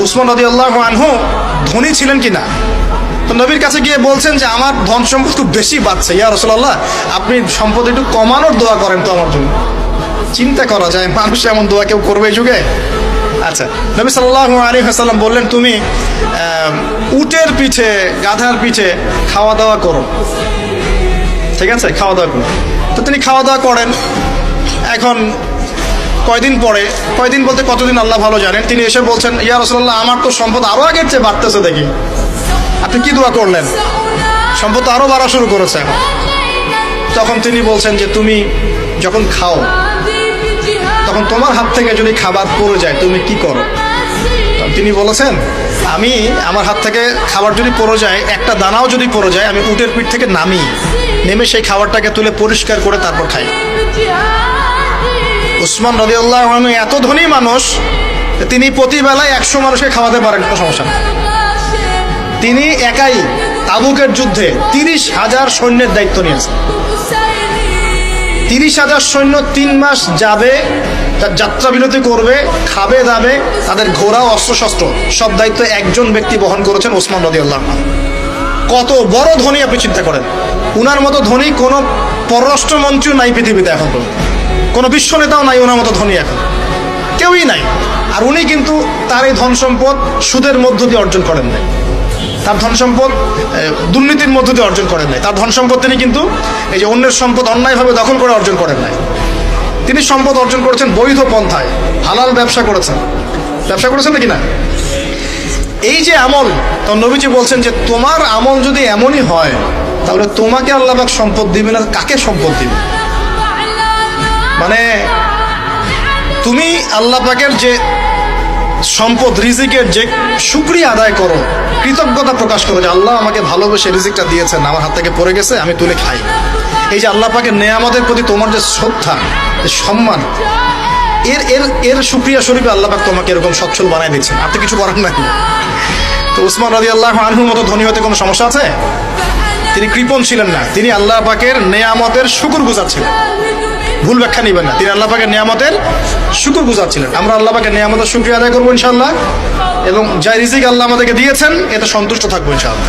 উসমান রাদিয়াল্লাহু আনহু ধনী ছিলেন কিনা। তো নবীর কাছে গিয়ে বলছেন যে আমার ধন সম্পদ খুব বেশি বাড়ছে, ইয়া রাসূলুল্লাহ আপনি সম্পদ একটু কমানোর দোয়া করেন তো আমার জন্য। চিন্তা করা যায় মানুষ এমন দোয়া কেউ করবে এই যুগে? আচ্ছা, নবী সাল্লাল্লাহু আলাইহি ওয়াসাল্লাম বললেন তুমি উটের পিঠে গাধার পিঠে খাওয়া দাওয়া করো, ঠিক আছে, খাওয়া দাওয়া করো। তো তিনি খাওয়া দাওয়া করেন। এখন কয়দিন পরে, কয়দিন বলতে কতদিন আল্লাহ ভালো জানেন, তিনি এসে বলছেন ইয়া রাসূলুল্লাহ আমার তো সম্পদ আরো আগের চেয়ে বাড়তেছে, দেখি আপনি কি দোয়া করলেন, সম্পদ তো আরো বাড়া শুরু করেছে এখন। তখন তিনি বলছেন যে তুমি যখন খাও তখন তোমার হাত থেকে যদি খাবার পড়ে যায় তুমি কি করো? তিনি বলেছেন আমি আমার হাত থেকে খাবার যদি পড়ে যায়, একটা দানাও যদি পড়ে যায়, আমি উটের পিঠ থেকে নেমে সেই খাবারটাকে তুলে পরিষ্কার করে তারপর খাই। উসমান রাদিয়াল্লাহু আনহু এত ধনী মানুষ, তিনি প্রতিবেলায় 100 মানুষকে খাওয়াতে পারেন, কোনো সমস্যা না। তিনি একাই তাবুকের যুদ্ধে 30,000 সৈন্যের দায়িত্ব নিয়েছেন। 30,000 সৈন্য 3 মাস যাবে, যাত্রা বিরতি করবে, খাবে দাবে, তাদের ঘোড়া অস্ত্রশস্ত্র সব দায়িত্ব একজন ব্যক্তি বহন করেছেন, উসমান রাদিয়াল্লাহু আনহু। কত বড় ধনী আপনি চিন্তা করেন। উনার মতো ধনী কোনো পররাষ্ট্রমন্ত্রীও নাই পৃথিবীতে এখন, কোনো বিশ্ব নেতাও নাই ওনার মতো ধনী, এখন কেউই নাই। আর উনি কিন্তু তার এই ধন সম্পদ সুদের মধ্য দিয়ে অর্জন করেন নাই, তার ধন সম্পদ দুর্নীতির মধ্য দিয়ে অর্জন করেন নাই। তার ধন সম্পদ তিনি কিন্তু এই যে অন্যের সম্পদ অন্যায়ভাবে দখল করে অর্জন করেন নাই। তিনি সম্পদ অর্জন করেছেন বৈধ পন্থায়, হালাল ব্যবসা করেছেন নাকি না? এই যে আমল, তো নবীজি বলছেন যে তোমার আমল যদি এমনই হয় তাহলে তোমাকে আল্লাহ পাক সম্পদ দিবে না, কাকে সম্পদ দিবে? মানে তুমি আল্লাহ পাকের যে সম্পদ রিজিকের যে শুকরিয়া আদায় করো, কৃতজ্ঞতা প্রকাশ করো যে আল্লাহ আমাকে ভালোবেসে রিজিকটা দিয়েছেন, আমার হাত থেকে পড়ে গেছে, আমি তুলে খাই। এই যে আল্লাহ পাকের নেয়ামতের প্রতি তোমার যে শ্রদ্ধা, যে সম্মান, এর শুকরিয়া স্বরূপে আল্লাহ পাক তোমাকে এরকম সচ্ছল বানাই দিচ্ছেন, আর তো কিছু করার নাই। তো উসমান রাদিয়াল্লাহু আনহুর মতো ধনী হতে কোনো সমস্যা আছে? তিনি কৃপণ ছিলেন না, তিনি আল্লাহ পাকের নেয়ামতের শুকরগুজার ছিলেন। ভুল ব্যাখ্যা নিবেন না, তিনি আল্লাহ পাকের নিয়ামতের শুকরগুজার ছিলেন। আমরা আল্লাহ পাকের নিয়ামতের শুকরিয়া আদায় করবো ইনশাআল্লাহ, এবং যা রিজিক আল্লাহ আমাদেরকে দিয়েছেন এতে সন্তুষ্ট থাকবো ইনশাআল্লাহ।